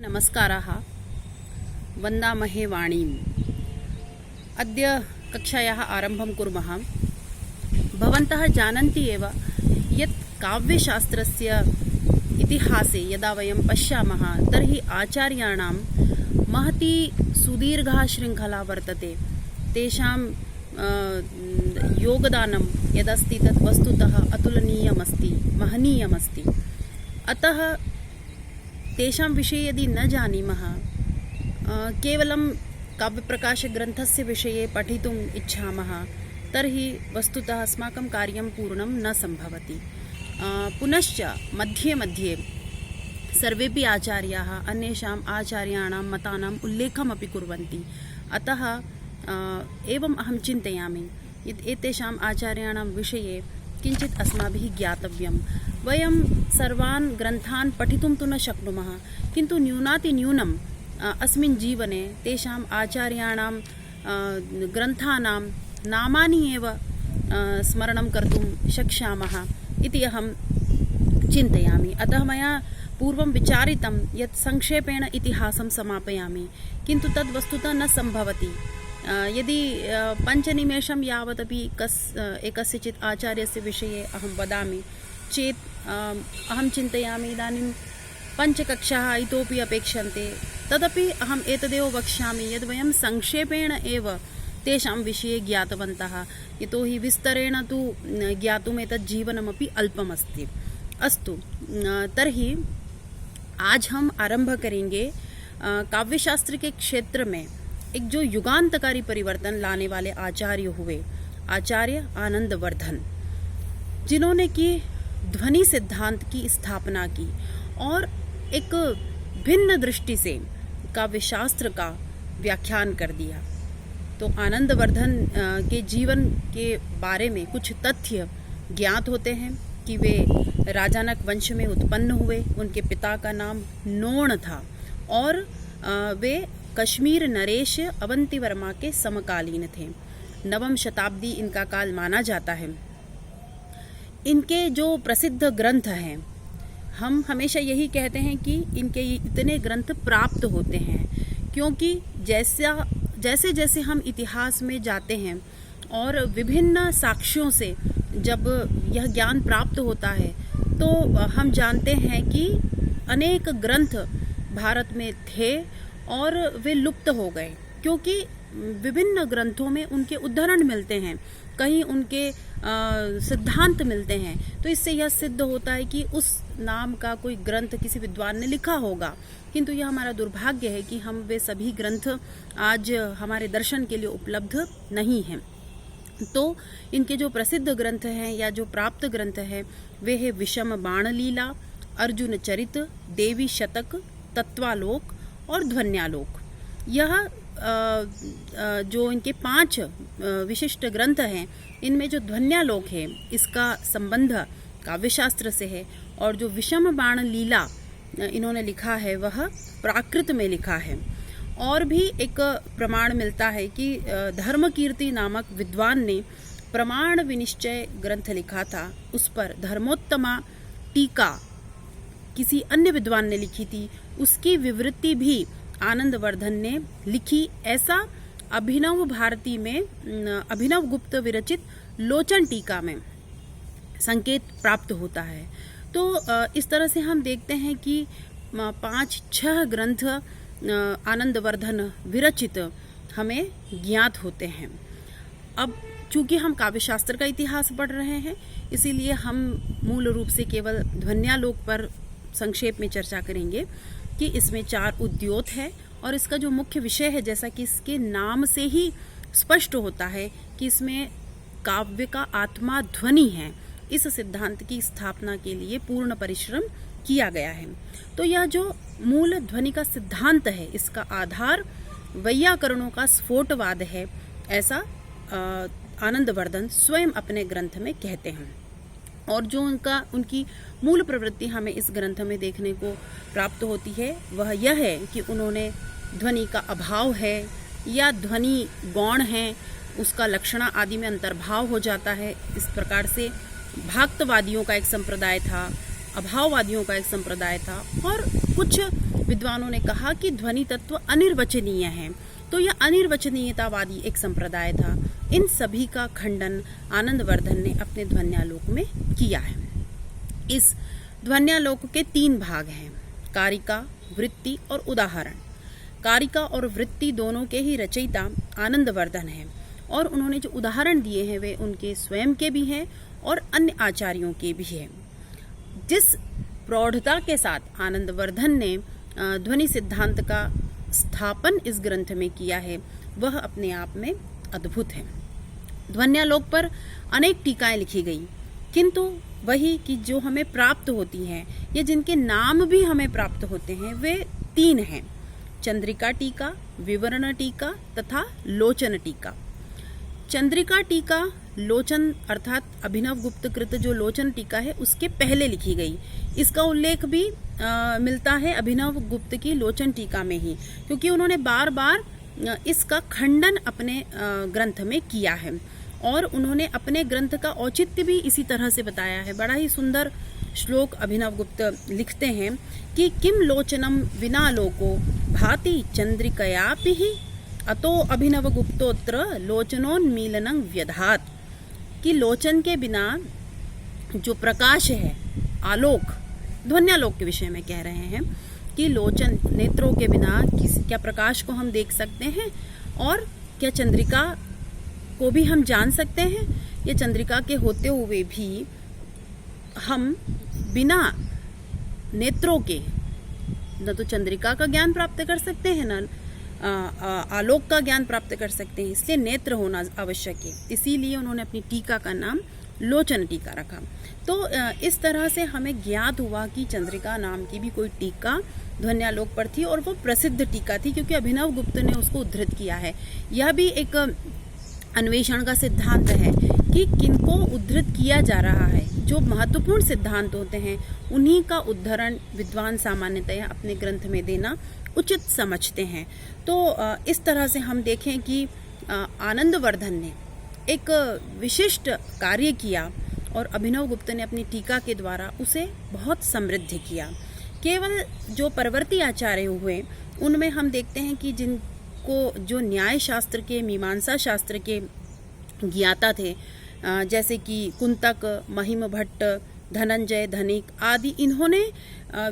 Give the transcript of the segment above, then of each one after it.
नमस्काराः। वन्दामहे वाणीम्। अद्य कक्षायाः आरम्भं कुर्मः। भवन्तः जानन्ति एव यत् काव्यशास्त्रस्य इतिहासे यदा वयं पश्यामः तर्हि आचार्याणां महती सुदीर्घा शृङ्खला वर्तते। तेषां योगदानं यदस्ति तत् वस्तुतः अतुलनीयमस्ति, महनीयमस्ति। अतः तेषां विषये यदि न जानीमः, केवलं काव्यप्रकाशग्रन्थस्य विषये पठितुम् इच्छामः तर्हि वस्तुतः अस्माकं कार्यं पूर्णं न सम्भवति। पुनश्च मध्ये मध्ये सर्वेपि आचार्याः अन्येषाम् आचार्याणां मतानाम् उल्लेखमपि कुर्वन्ति। अतः एवम् अहं चिन्तयामि यत् एतेषाम् आचार्याणां विषये किञ्चित् अस्माभिः ज्ञातव्यं। वयं सर्वान् ग्रन्थान् पठितुं तु न शक्नुमः, किन्तु न्यूनातिन्यूनम् अस्मिन् जीवने तेषाम् आचार्याणां ग्रन्थानां नामानि एव स्मरणं कर्तुं शक्ष्यामः इति अहं चिन्तयामि। अतः मया पूर्वं विचारितं यत् संक्षेपेण इतिहासं समापयामि, किन्तु तद् वस्तुतः न सम्भवति। यदि 5 निमेषं यावदपि एकस्यचित् आचार्यस्य विषये अहं वदामि चेत् अहं चिन्तयामि इदानीं 5 कक्षाः इतोपि अपेक्षन्ते। तदपि अहम् एतदेव वक्ष्यामि यद् वयं संक्षेपेण एव तेषां विषये ज्ञातवन्तः, यतोहि विस्तरेण तु ज्ञातुम् एतत् जीवनमपि अल्पमस्ति। अस्तु, तर्हि आज हम आरंभ करेंगे काव्यशास्त्र के क्षेत्र में एक जो युगांतकारी परिवर्तन लाने वाले आचार्य हुए, आचार्य आनंदवर्धन, जिन्होंने की ध्वनि सिद्धांत की स्थापना की और एक भिन्न दृष्टि से काव्यशास्त्र का व्याख्यान कर दिया। तो आनंदवर्धन के जीवन के बारे में कुछ तथ्य ज्ञात होते हैं कि वे राजानक वंश में उत्पन्न हुए। उनके पिता का नाम नोण था और वे कश्मीर नरेश अवंतीवर्मा के समकालीन थे। 9वीं शताब्दी इनका काल माना जाता है। इनके जो प्रसिद्ध ग्रंथ हैं, हम हमेशा यही कहते हैं कि इनके इतने ग्रंथ प्राप्त होते हैं, क्योंकि जैसे जैसे हम इतिहास में जाते हैं और विभिन्न साक्ष्यों से जब यह ज्ञान प्राप्त होता है तो हम जानते हैं कि अनेक ग्रंथ भारत में थे और वे लुप्त हो गए, क्योंकि विभिन्न ग्रंथों में उनके उद्धरण मिलते हैं, कहीं उनके सिद्धांत मिलते हैं। तो इससे यह सिद्ध होता है कि उस नाम का कोई ग्रंथ किसी विद्वान ने लिखा होगा, किंतु यह हमारा दुर्भाग्य है कि हम वे सभी ग्रंथ आज हमारे दर्शन के लिए उपलब्ध नहीं हैं। तो इनके जो प्रसिद्ध ग्रंथ हैं या जो प्राप्त ग्रंथ हैं वे है विषम बाण लीला, अर्जुन चरित, देवी शतक, तत्वालोक और ध्वन्यालोक। यह जो इनके 5 विशिष्ट ग्रंथ हैं, इनमें जो ध्वन्यालोक है इसका संबंध काव्यशास्त्र से है, और जो विषम बाण लीला इन्होंने लिखा है वह प्राकृत में लिखा है। और भी एक प्रमाण मिलता है कि धर्मकीर्ति नामक विद्वान ने प्रमाण विनिश्चय ग्रंथ लिखा था, उस पर धर्मोत्तमा टीका किसी अन्य विद्वान ने लिखी थी, उसकी विवृत्ति भी आनंदवर्धन ने लिखी। ऐसा अभिनव भारती में अभिनव गुप्त विरचित लोचन टीका में संकेत प्राप्त होता है। तो इस तरह से हम देखते हैं कि 5-6 ग्रंथ आनंदवर्धन विरचित हमें ज्ञात होते हैं। अब चूंकि हम काव्यशास्त्र का इतिहास पढ़ रहे हैं, इसीलिए हम मूल रूप से केवल ध्वन्यालोक पर संक्षेप में चर्चा करेंगे कि इसमें 4 उद्योत है और इसका जो मुख्य विषय है, जैसा कि इसके नाम से ही स्पष्ट होता है कि इसमें काव्य का आत्मा ध्वनि है। इस सिद्धांत की स्थापना के लिए पूर्ण परिश्रम किया गया है। तो यह जो मूल ध्वनि का सिद्धांत है, इसका आधार वैयाकरणों का स्फोटवाद है, ऐसा आनंदवर्धन स्वयं अपने ग्रंथ में कहते हैं। और जो उनकी मूल प्रवृत्ति हमें इस ग्रंथ में देखने को प्राप्त होती है वह यह है कि उन्होंने ध्वनि का अभाव है या ध्वनि गौण है, उसका लक्षणा आदि में अंतर्भाव हो जाता है। इस प्रकार से भाक्तवादियों का एक संप्रदाय था, अभाववादियों का एक संप्रदाय था, और कुछ विद्वानों ने कहा कि ध्वनि तत्व अनिर्वचनीय है। तो यह अनिर्वचनीयतावादी एक संप्रदाय था। इन सभी का खंडन आनंदवर्धन ने अपने ध्वन्यालोक में किया है। इस ध्वन्यालोक के 3 भाग हैं, कारिका, वृत्ति और उदाहरण। कारिका और वृत्ति दोनों के ही रचयिता आनंदवर्धन हैं और उन्होंने जो उदाहरण दिए हैं वे उनके स्वयं के भी हैं और अन्य आचार्यों के भी हैं। जिस प्रौढ़ता के साथ आनंदवर्धन ने ध्वनि सिद्धांत का स्थापन इस ग्रंथ में किया है वह अपने आप में अद्भुत है। ध्वन्यालोक पर अनेक टीकाएं लिखी गई, किंतु वही कि जो हमें प्राप्त होती हैं या जिनके नाम भी हमें प्राप्त होते हैं वे 3 हैं, चंद्रिका टीका, विवरण टीका तथा लोचन टीका। चंद्रिका टीका लोचन अर्थात अभिनव गुप्त कृत जो लोचन टीका है उसके पहले लिखी गई। इसका उल्लेख भी मिलता है अभिनव गुप्त की लोचन टीका में ही, क्योंकि उन्होंने बार बार इसका खंडन अपने ग्रंथ में किया है और उन्होंने अपने ग्रंथ का औचित्य भी इसी तरह से बताया है। बड़ा ही सुंदर श्लोक अभिनव गुप्त लिखते हैं कि किम लोचनम विना लोको भाति चंद्रिकयापि ही अतो अभिनव गुप्तोत्र लोचनोन्मीलनं व्यधात, कि लोचन के बिना जो प्रकाश है, आलोक, ध्वन्यालोक के विषय में कह रहे हैं कि लोचन नेत्रों के बिना क्या प्रकाश को हम देख सकते हैं और क्या चंद्रिका को भी हम जान सकते हैं। या चंद्रिका के होते हुए भी हम बिना नेत्रों के न तो चंद्रिका का ज्ञान प्राप्त कर सकते हैं न आलोक का ज्ञान प्राप्त कर सकते हैं, इसलिए नेत्र होना आवश्यक है। इसीलिए उन्होंने अपनी टीका का नाम लोचन टीका रखा। तो इस तरह से हमें ज्ञात हुआ कि चंद्रिका नाम की भी कोई टीका ध्वन्यालोक पर थी और वो प्रसिद्ध टीका थी क्योंकि अभिनव गुप्त ने उसको उद्धृत किया है। यह भी एक अन्वेषण का सिद्धांत है कि किनको उद्धृत किया जा रहा है। जो महत्वपूर्ण सिद्धांत होते हैं उन्हीं का उद्धरण विद्वान सामान्यतः अपने ग्रंथ में देना उचित समझते हैं। तो इस तरह से हम देखें कि आनंदवर्धन ने एक विशिष्ट कार्य किया और अभिनव गुप्त ने अपनी टीका के द्वारा उसे बहुत समृद्ध किया। केवल जो परवर्ती आचार्य हुए उनमें हम देखते हैं कि जिनको जो न्याय शास्त्र के, मीमांसा शास्त्र के ज्ञाता थे, जैसे कि कुंतक, महिम भट्ट, धनंजय, धनिक आदि, इन्होंने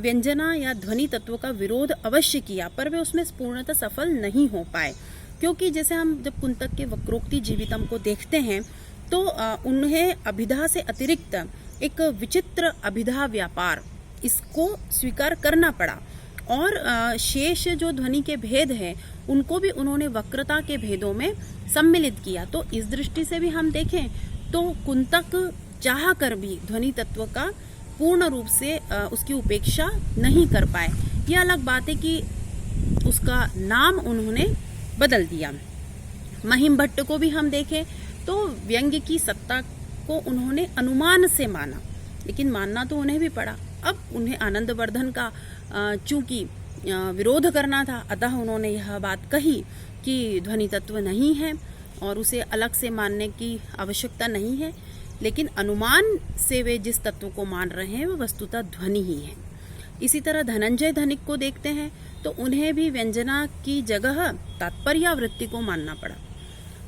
व्यंजना या ध्वनि तत्व का विरोध अवश्य किया पर वे उसमें पूर्णतः सफल नहीं हो पाए। क्योंकि जैसे हम जब कुंतक के वक्रोक्ति जीवितम को देखते हैं तो उन्हें अभिधा से अतिरिक्त एक विचित्र अभिधा व्यापार इसको स्वीकार करना पड़ा और शेष जो ध्वनि के भेद हैं उनको भी उन्होंने वक्रता के भेदों में सम्मिलित किया। तो इस दृष्टि से भी हम देखें तो कुंतक चाह कर भी ध्वनि तत्व का पूर्ण रूप से उसकी उपेक्षा नहीं कर पाए। यह अलग बात है कि उसका नाम उन्होंने बदल दिया। महिम भट्ट को भी हम देखें तो व्यंग्य की सत्ता को उन्होंने अनुमान से माना, लेकिन मानना तो उन्हें भी पड़ा। अब उन्हें आनंदवर्धन का चूंकि विरोध करना था, अतः उन्होंने यह बात कही कि ध्वनि तत्व नहीं है और उसे अलग से मानने की आवश्यकता नहीं है, लेकिन अनुमान से वे जिस तत्व को मान रहे हैं वह वस्तुतः ध्वनि ही है। इसी तरह धनंजय धनिक को देखते हैं तो उन्हें भी व्यंजना की जगह तात्पर्यावृत्ति को मानना पड़ा।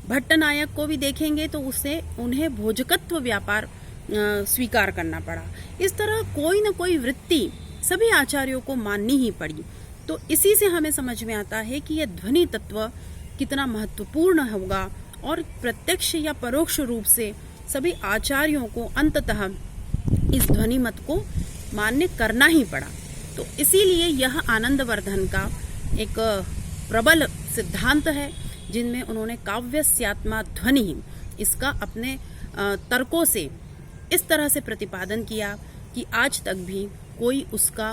भट्ट नायक को भी देखेंगे तो उससे उन्हें भोजकत्व व्यापार स्वीकार करना पड़ा। इस तरह कोई न कोई वृत्ति सभी आचार्यों को माननी ही पड़ी। तो इसी से हमें समझ में आता है कि यह ध्वनि तत्व कितना महत्वपूर्ण होगा और प्रत्यक्ष या परोक्ष रूप से सभी आचार्यों को अंततः इस ध्वनि मत को मान्य करना ही पड़ा। तो इसीलिए यह आनंदवर्धन का एक प्रबल सिद्धांत है जिनमें उन्होंने काव्यस्यात्मा ध्वनि इसका अपने तर्कों से इस तरह से प्रतिपादन किया कि आज तक भी कोई उसका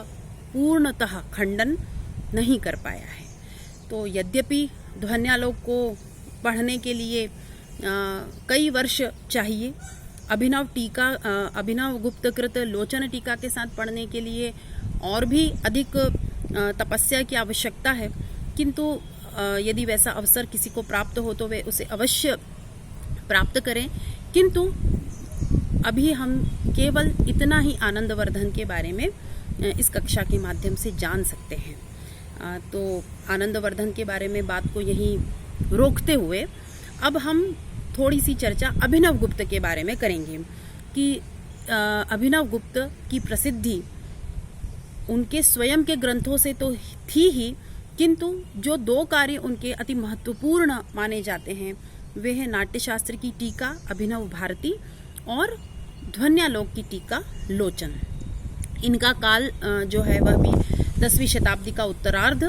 पूर्णतः खंडन नहीं कर पाया है। तो यद्यपि ध्वन्यालोक को पढ़ने के लिए कई वर्ष चाहिए, अभिनव गुप्तकृत लोचन टीका के साथ पढ़ने के लिए और भी अधिक तपस्या की आवश्यकता है, किंतु यदि वैसा अवसर किसी को प्राप्त हो तो वे उसे अवश्य प्राप्त करें। किंतु अभी हम केवल इतना ही आनंदवर्धन के बारे में इस कक्षा के माध्यम से जान सकते हैं। तो आनंदवर्धन के बारे में बात को यहीं रोकते हुए अब हम थोड़ी सी चर्चा अभिनव गुप्त के बारे में करेंगे कि अभिनव गुप्त की प्रसिद्धि उनके स्वयं के ग्रंथों से तो थी ही, किंतु जो 2 कार्य उनके अति महत्वपूर्ण माने जाते हैं वे है नाट्यशास्त्र की टीका अभिनव भारती और ध्वन्यालोक की टीका लोचन। इनका काल जो है वह भी 10वीं शताब्दी का उत्तरार्ध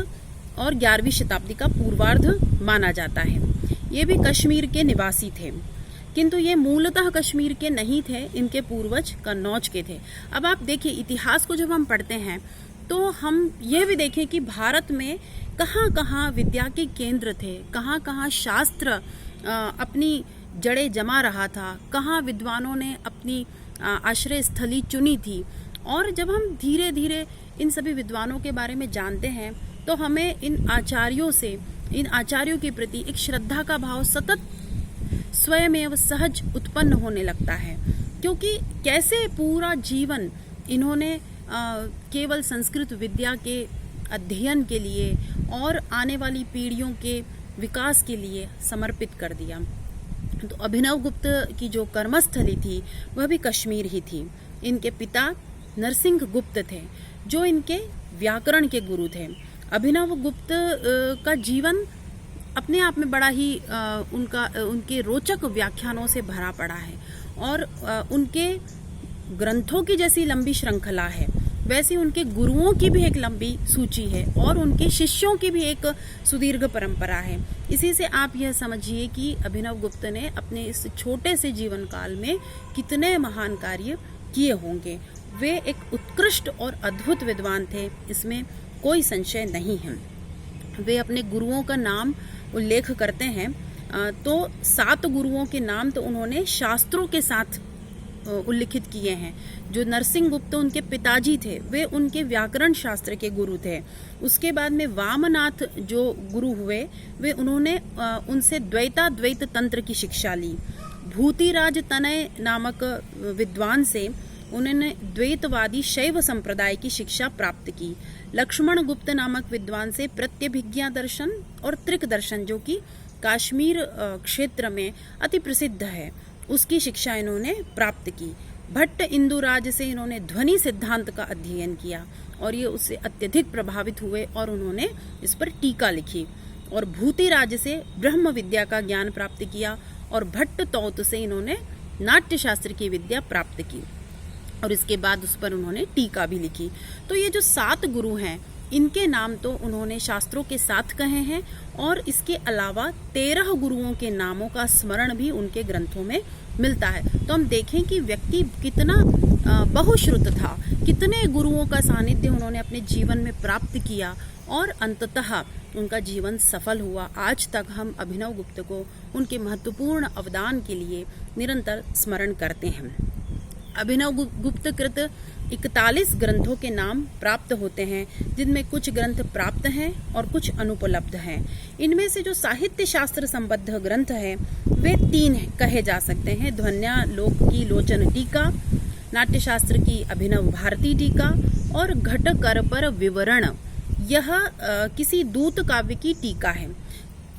और 11वीं शताब्दी का पूर्वार्ध माना जाता है। ये भी कश्मीर के निवासी थे, किंतु ये मूलतः कश्मीर के नहीं थे, इनके पूर्वज कन्नौज के थे। अब आप देखिए, इतिहास को जब हम पढ़ते हैं तो हम ये भी देखें कि भारत में कहाँ कहाँ विद्या के केंद्र थे, कहाँ कहाँ शास्त्र अपनी जड़ें जमा रहा था, कहाँ विद्वानों ने अपनी आश्रय स्थली चुनी थी। और जब हम धीरे धीरे इन सभी विद्वानों के बारे में जानते हैं तो हमें इन आचार्यों के प्रति एक श्रद्धा का भाव सतत स्वयमेव सहज उत्पन्न होने लगता है, क्योंकि कैसे पूरा जीवन इन्होंने केवल संस्कृत विद्या के अध्ययन के लिए और आने वाली पीढ़ियों के विकास के लिए समर्पित कर दिया। तो अभिनव गुप्त की जो कर्मस्थली थी वह भी कश्मीर ही थी। इनके पिता नरसिंह गुप्त थे जो इनके व्याकरण के गुरु थे। अभिनव गुप्त का जीवन अपने आप में बड़ा ही उनके रोचक व्याख्यानों से भरा पड़ा है और उनके ग्रंथों की जैसी लंबी श्रृंखला है वैसी उनके गुरुओं की भी एक लंबी सूची है और उनके शिष्यों की भी एक सुदीर्घ परंपरा है। इसी से आप यह समझिए कि अभिनव गुप्त ने अपने इस छोटे से जीवन काल में कितने महान कार्य किए होंगे। वे एक उत्कृष्ट और अद्भुत विद्वान थे, इसमें कोई संशय नहीं है। वे अपने गुरुओं का नाम उल्लेख करते हैं तो 7 गुरुओं के नाम तो उन्होंने शास्त्रों के साथ उल्लिखित किए हैं। जो नरसिंह गुप्त उनके पिताजी थे वे उनके व्याकरण शास्त्र के गुरु थे। उसके बाद में वामनाथ जो गुरु हुए वे उन्होंने उनसे द्वैत तंत्र की शिक्षा ली। भूतिराज तनय नामक विद्वान से उन्होंने द्वैतवादी शैव संप्रदाय की शिक्षा प्राप्त की। लक्ष्मण गुप्त नामक विद्वान से प्रत्यभिज्ञा दर्शन और त्रिक दर्शन जो कि कश्मीर क्षेत्र में अति प्रसिद्ध है उसकी शिक्षा इन्होंने प्राप्त की। भट्ट इंदुराज से इन्होंने ध्वनि सिद्धांत का अध्ययन किया और ये उससे अत्यधिक प्रभावित हुए और उन्होंने इस पर टीका लिखी। और भूतिराज से ब्रह्म विद्या का ज्ञान प्राप्त किया और भट्ट तौत से इन्होंने नाट्यशास्त्र की विद्या प्राप्त की और इसके बाद उस पर उन्होंने टीका भी लिखी। तो ये जो 7 गुरु हैं इनके नाम तो उन्होंने शास्त्रों के साथ कहे हैं और इसके अलावा 13 गुरुओं के नामों का स्मरण भी उनके ग्रंथों में मिलता है। तो हम देखें कि व्यक्ति कितना बहुश्रुत था, कितने गुरुओं का सानिध्य उन्होंने अपने जीवन में प्राप्त किया और अंततः उनका जीवन सफल हुआ। आज तक हम अभिनव गुप्त को उनके महत्वपूर्ण अवदान के लिए निरंतर स्मरण करते हैं। अभिनव गुप्त कृत 41 ग्रंथों के नाम प्राप्त होते हैं, जिनमें कुछ ग्रंथ प्राप्त हैं और कुछ अनुपलब्ध हैं। इनमें से जो साहित्य शास्त्र संबद्ध ग्रंथ हैं वे 3 कहे जा सकते हैं। ध्वन्यालोक की लोचन टीका, नाट्यशास्त्र की अभिनव भारती टीका और घटकर पर विवरण। यह किसी दूत काव्य की टीका है।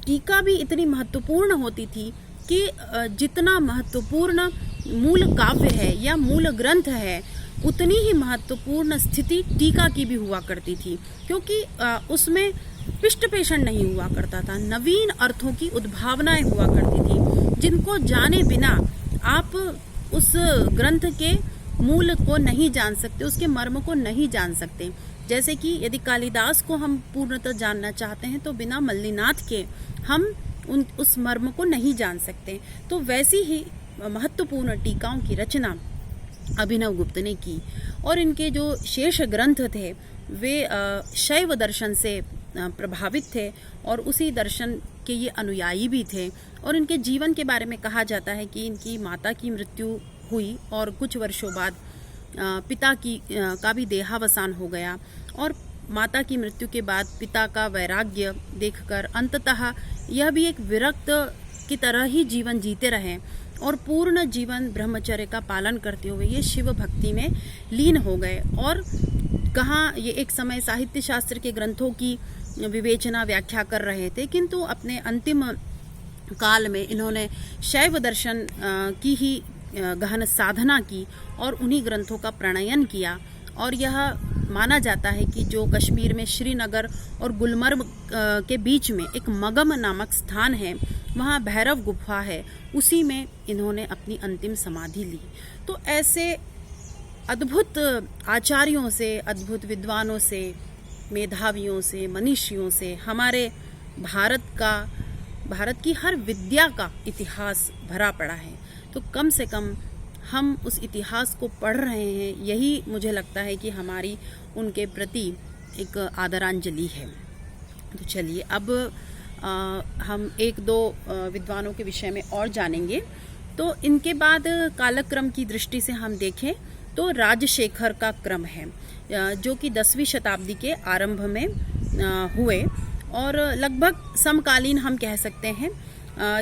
टीका भी इतनी महत्वपूर्ण होती थी कि जितना महत्वपूर्ण मूल काव्य है या मूल ग्रंथ है उतनी ही महत्वपूर्ण स्थिति टीका की भी हुआ करती थी, क्योंकि उसमें पिष्ट पेषण नहीं हुआ करता था। नवीन अर्थों की उद्भावनाएं हुआ करती थी जिनको जाने बिना आप उस ग्रंथ के मूल को नहीं जान सकते, उसके मर्म को नहीं जान सकते। जैसे कि यदि कालिदास को हम पूर्णतः जानना चाहते हैं तो बिना मल्लिनाथ के हम उस मर्म को नहीं जान सकते। तो वैसी ही महत्वपूर्ण टीकाओं की रचना अभिनव गुप्त ने की और इनके जो शेष ग्रंथ थे वे शैव दर्शन से प्रभावित थे और उसी दर्शन के ये अनुयायी भी थे। और इनके जीवन के बारे में कहा जाता है कि इनकी माता की मृत्यु हुई और कुछ वर्षों बाद पिता का भी देहावसान हो गया और माता की मृत्यु के बाद पिता का वैराग्य देखकर अंततः यह भी एक विरक्त की तरह ही जीवन जीते रहे और पूर्ण जीवन ब्रह्मचर्य का पालन करते हुए ये शिव भक्ति में लीन हो गए। और कहाँ ये एक समय साहित्य शास्त्र के ग्रंथों की विवेचना व्याख्या कर रहे थे, किंतु अपने अंतिम काल में इन्होंने शैव दर्शन की ही गहन साधना की और उन्हीं ग्रंथों का प्रणयन किया। और यह माना जाता है कि जो कश्मीर में श्रीनगर और गुलमर्ग के बीच में एक मगम नामक स्थान है, वहाँ भैरव गुफा है, उसी में इन्होंने अपनी अंतिम समाधि ली। तो ऐसे अद्भुत आचार्यों से, अद्भुत विद्वानों से, मेधावियों से, मनीषियों से हमारे भारत की हर विद्या का इतिहास भरा पड़ा है। तो कम से कम हम उस इतिहास को पढ़ रहे हैं, यही मुझे लगता है कि हमारी उनके प्रति एक आदरांजलि है। तो चलिए अब हम एक दो विद्वानों के विषय में और जानेंगे। तो इनके बाद कालक्रम की दृष्टि से हम देखें तो राजशेखर का क्रम है, जो कि 10वीं शताब्दी के आरंभ में हुए और लगभग समकालीन हम कह सकते हैं।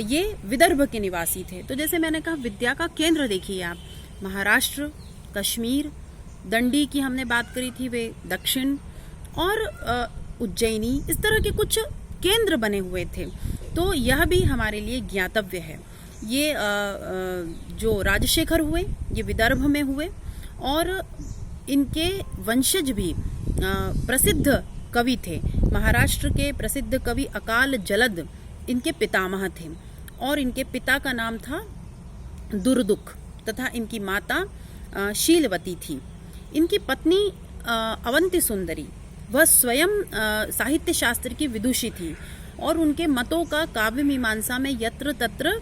ये विदर्भ के निवासी थे। तो जैसे मैंने कहा, विद्या का केंद्र देखिए आप, महाराष्ट्र, कश्मीर, दंडी की हमने बात करी थी, वे दक्षिण और उज्जैनी, इस तरह के कुछ केंद्र बने हुए थे। तो यह भी हमारे लिए ज्ञातव्य है। ये जो राजशेखर हुए ये विदर्भ में हुए और इनके वंशज भी प्रसिद्ध कवि थे। महाराष्ट्र के प्रसिद्ध कवि अकाल जलद इनके पितामह थे और इनके पिता का नाम था दुर्दुख तथा इनकी माता शीलवती थी। इनकी पत्नी अवंती सुंदरी, वह स्वयं साहित्य शास्त्र की विदुषी थी और उनके मतों का काव्य मीमांसा में यत्र तत्र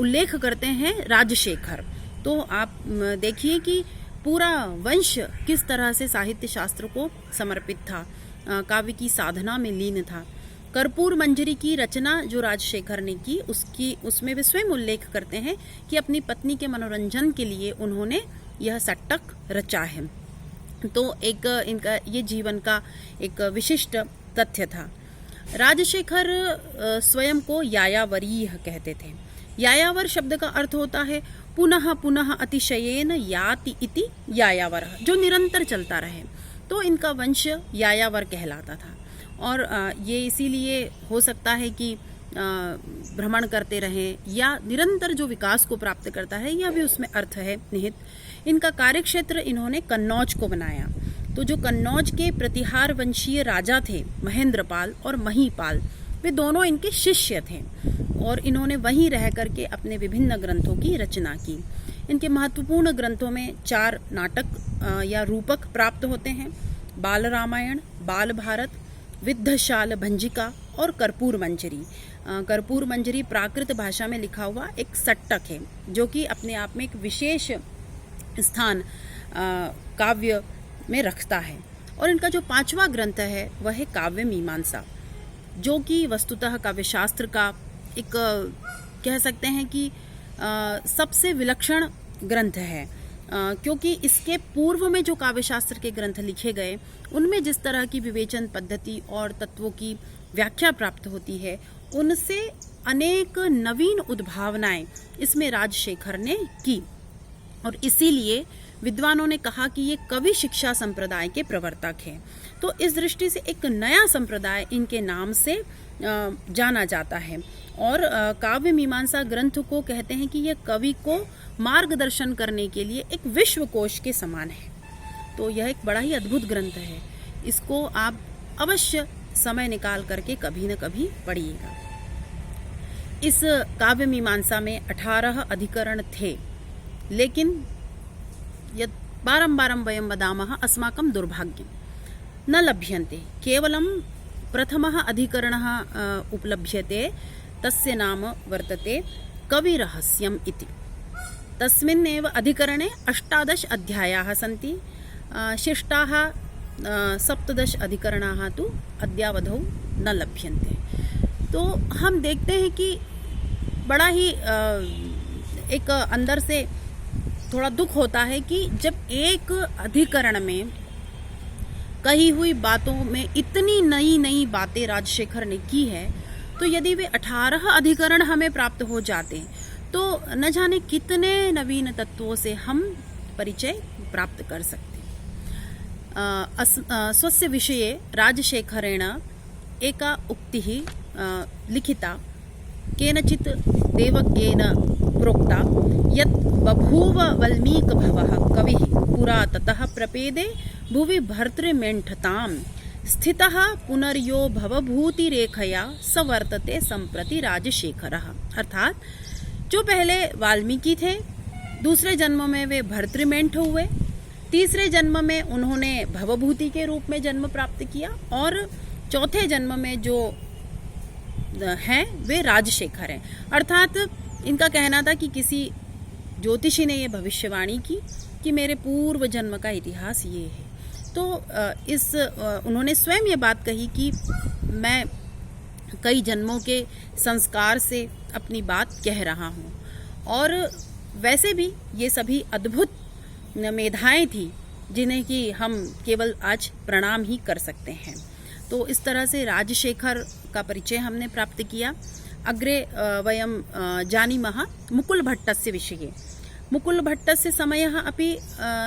उल्लेख करते हैं राजशेखर। तो आप देखिए कि पूरा वंश किस तरह से साहित्य शास्त्र को समर्पित था, काव्य की साधना में लीन था। कर्पूर मंजरी की रचना जो राजशेखर ने की, उसमें वे स्वयं उल्लेख करते हैं कि अपनी पत्नी के मनोरंजन के लिए उन्होंने यह सट्टक रचा है। तो एक इनका ये जीवन का एक विशिष्ट तथ्य था। राजशेखर स्वयं को यायावरीय कहते थे। यायावर शब्द का अर्थ होता है पुनः पुनः अतिशयेन याति इति यायावरः, जो निरंतर चलता रहे। तो इनका वंश यायावर कहलाता था और ये इसीलिए हो सकता है कि भ्रमण करते रहें या निरंतर जो विकास को प्राप्त करता है, यह भी उसमें अर्थ है निहित। इनका कार्यक्षेत्र इन्होंने कन्नौज को बनाया। तो जो कन्नौज के प्रतिहार वंशीय राजा थे महेंद्रपाल और महीपाल, वे दोनों इनके शिष्य थे और इन्होंने वहीं रह करके अपने विभिन्न ग्रंथों की रचना की। इनके महत्वपूर्ण ग्रंथों में 4 नाटक या रूपक प्राप्त होते हैं: बाल रामायण, बाल भारत, विद्धशाल भंजिका और कर्पूर मंजरी। कर्पूर मंजरी प्राकृत भाषा में लिखा हुआ एक सट्टक है, जो कि अपने आप में एक विशेष स्थान काव्य में रखता है। और इनका जो 5वां ग्रंथ है वह है काव्य मीमांसा, जो कि वस्तुतः काव्यशास्त्र का एक कह सकते हैं कि सबसे विलक्षण ग्रंथ है, क्योंकि इसके पूर्व में जो काव्यशास्त्र के ग्रंथ लिखे गए उनमें जिस तरह की विवेचन पद्धति और तत्वों की व्याख्या प्राप्त होती है, उनसे अनेक नवीन उद्भावनाएं इसमें राजशेखर ने की और इसीलिए विद्वानों ने कहा कि ये कवि शिक्षा संप्रदाय के प्रवर्तक हैं। तो इस दृष्टि से एक नया संप्रदाय इनके नाम से जाना जाता है और काव्य मीमांसा ग्रंथ को कहते हैं कि यह कवि को मार्गदर्शन करने के लिए एक विश्वकोश के समान है। तो यह एक बड़ा ही अद्भुत ग्रंथ है, इसको आप अवश्य समय निकाल करके कभी न कभी पढ़िएगा। इस काव्य मीमांसा में 18 अधिकरण थे, लेकिन यत् बारंबारं वयं वदामः अस्माकं दुर्भाग्यं न लभ्यन्ते, केवलं प्रथमः अधिकरणः उपलभ्यते, तस्य नाम वर्तते कविरहस्यम् इति। तस्मिन्नेव अधिकरणे 18 अध्यायाः सन्ति, शिष्टाः 17 अधिकरणाः तु अद्यावधौ न लभ्यन्ते। तो हम देखते हैं कि बड़ा ही एक अंदर से थोड़ा दुख होता है कि जब एक अधिकरण में कही हुई बातों में इतनी नई नई बातें राजशेखर ने की है, तो यदि वे 18 अधिकरण हमें प्राप्त हो जाते तो न जाने कितने नवीन तत्वों से हम परिचय प्राप्त कर सकते। स्वस्य विषये राजशेखरेण एका उक्तिः लिखिता केनचित् देवज्ञेन प्रोक्ता यत् बभूव वल्मीकभवः कविः पुरा ततः प्रपेदे भुवि भर्तृमेण्ठताम् स्थितः पुनर्यो भवभूतिरेखया सवर्तते संप्रति राजशेखरः। अर्थात जो पहले वाल्मीकि थे, दूसरे जन्म में वे भर्तृमेंठ हुए, तीसरे जन्म में उन्होंने भवभूति के रूप में जन्म प्राप्त किया और चौथे जन्म में जो हैं वे राजशेखर हैं। अर्थात इनका कहना था कि किसी ज्योतिषी ने ये भविष्यवाणी की कि मेरे पूर्व जन्म का इतिहास ये है। तो उन्होंने स्वयं ये बात कही कि मैं कई जन्मों के संस्कार से अपनी बात कह रहा हूँ। और वैसे भी ये सभी अद्भुत मेधाएं थी जिन्हें कि हम केवल आज प्रणाम ही कर सकते हैं। तो इस तरह से राजशेखर का परिचय हमने प्राप्त किया। अग्रे वयं जानीमः मुकुलभट्टस्य विषये। मुकुलभट्टस्य समयः अपि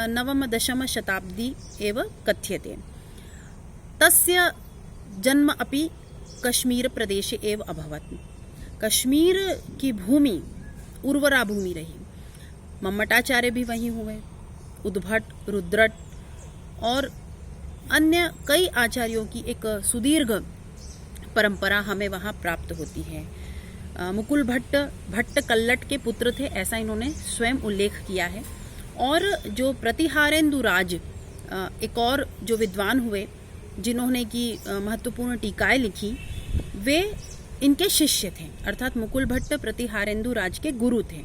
नवम-दशम-शताब्दी एव कथ्यते। तस्य जन्म अपि कश्मीर प्रदेशे एव अभवत्। कश्मीर की भूमि उर्वरा भूमि रही। मम्मटाचार्य भी वहीं हुए, उद्भट, रुद्रट और अन्य कई आचार्यों की एक सुदीर्घ परंपरा हमें वहाँ प्राप्त होती है। मुकुल भट्ट कल्लट के पुत्र थे, ऐसा इन्होंने स्वयं उल्लेख किया है। और जो प्रतिहारेंदु राज एक और जो विद्वान हुए जिन्होंने की महत्वपूर्ण टीकाएं लिखी, वे इनके शिष्य थे। अर्थात मुकुल भट्ट प्रतिहारेंदु राज के गुरु थे।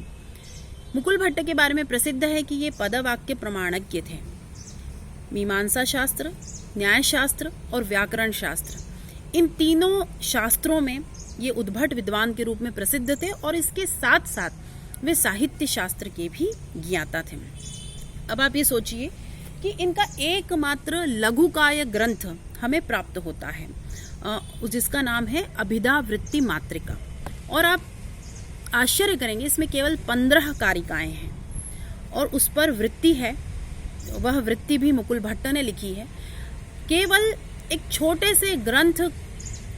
मुकुल भट्ट के बारे में प्रसिद्ध है कि ये पदवाक्य प्रमाणज्ञ थे। मीमांसा शास्त्र, न्याय शास्त्र और व्याकरण शास्त्र, इन तीनों शास्त्रों में ये उद्भट विद्वान के रूप में प्रसिद्ध थे और इसके साथ साथ वे साहित्य शास्त्र के भी ज्ञाता थे। अब आप ये सोचिए कि इनका एकमात्र लघुकाय ग्रंथ हमें प्राप्त होता है जिसका नाम है अभिधावृत्ति मातृका। और आप आश्चर्य करेंगे, इसमें केवल 15 कारिकाएं हैं और उस पर वृत्ति है। वह वृत्ति भी मुकुल भट्ट ने लिखी है। केवल एक छोटे से ग्रंथ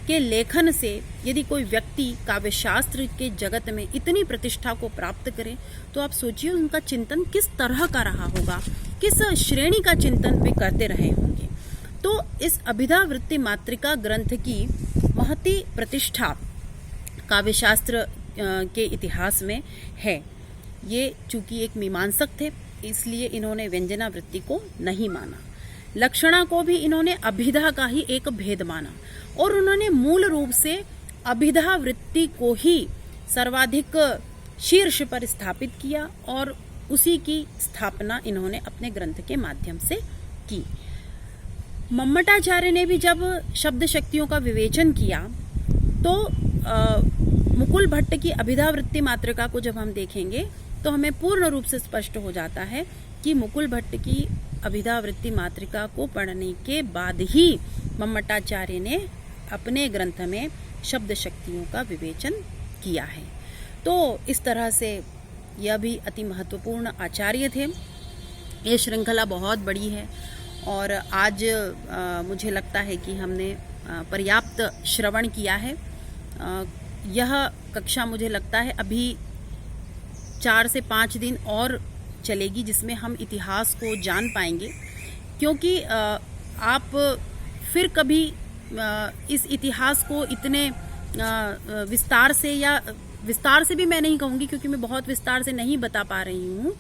के लेखन से यदि कोई व्यक्ति काव्यशास्त्र के जगत में इतनी प्रतिष्ठा को प्राप्त करे, तो आप सोचिए उनका चिंतन किस तरह का रहा होगा, किस श्रेणी का चिंतन वे करते रहे होंगे। तो इस अभिधावृत्ति मातृका ग्रंथ की महती प्रतिष्ठा काव्यशास्त्र के इतिहास में है। ये चूंकि एक मीमांसक थे, इसलिए इन्होंने व्यंजनावृत्ति को नहीं माना। लक्षणा को भी इन्होंने अभिधा का ही एक भेद माना और उन्होंने मूल रूप से अभिधा वृत्ति को ही सर्वाधिक शीर्ष पर स्थापित किया और उसी की स्थापना इन्होंने अपने ग्रंथ के माध्यम से की। मम्मटाचार्य ने भी जब शब्द शक्तियों का विवेचन किया तो मुकुल भट्ट की अभिधा वृत्ति मातृका को जब हम देखेंगे तो हमें पूर्ण रूप से स्पष्ट हो जाता है कि मुकुल भट्ट की अभिधा वृत्ति मातृका को पढ़ने के बाद ही मम्मटाचार्य ने अपने ग्रंथ में शब्द शक्तियों का विवेचन किया है। तो इस तरह से यह भी अति महत्वपूर्ण आचार्य थे। ये श्रृंखला बहुत बड़ी है और आज मुझे लगता है कि हमने पर्याप्त श्रवण किया है। यह कक्षा मुझे लगता है अभी 4 से 5 दिन और चलेगी, जिसमें हम इतिहास को जान पाएंगे, क्योंकि आप फिर कभी इस इतिहास को इतने विस्तार से, या विस्तार से भी मैं नहीं कहूँगी क्योंकि मैं बहुत विस्तार से नहीं बता पा रही हूँ,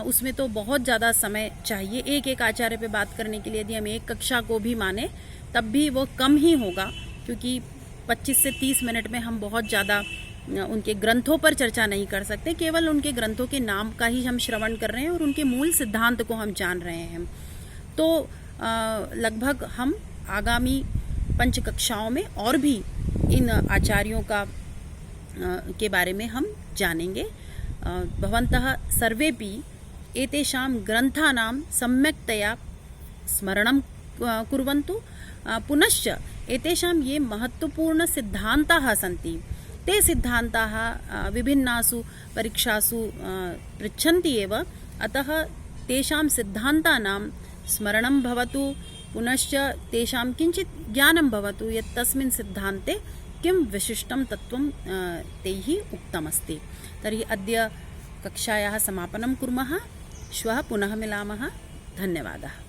उसमें तो बहुत ज़्यादा समय चाहिए। एक एक आचार्य पे बात करने के लिए यदि हम एक कक्षा को भी माने तब भी वो कम ही होगा, क्योंकि 25 से 30 मिनट में हम बहुत ज़्यादा उनके ग्रंथों पर चर्चा नहीं कर सकते। केवल उनके ग्रंथों के नाम का ही हम श्रवण कर रहे हैं और उनके मूल सिद्धांत को हम जान रहे हैं। तो लगभग हम आगामी 5 कक्षाओं में और भी इन आचार्यों का के बारे में हम जानेंगे। भवन्तः सर्वेपि एतेषां ग्रन्थानां सम्यक्तया स्मरणं कुर्वन्तु। पुनश्च एतेषां ये महत्वपूर्ण सिद्धान्ताः सन्ति, ते सिद्धान्ताः विभिन्नासु परीक्षासु पृच्छन्ति एव। अतः तेषां सिद्धान्तानां स्मरणं भवतु, पुनश्च तेषां किञ्चित् ज्ञानं भवतु यत् तस्मिन् सिद्धान्ते किं विशिष्टं तत्त्वं तैः उक्तमस्ति। तर्हि अद्य कक्षायाः समापनं कुर्मः। श्वः पुनः मिलामः। धन्यवादः।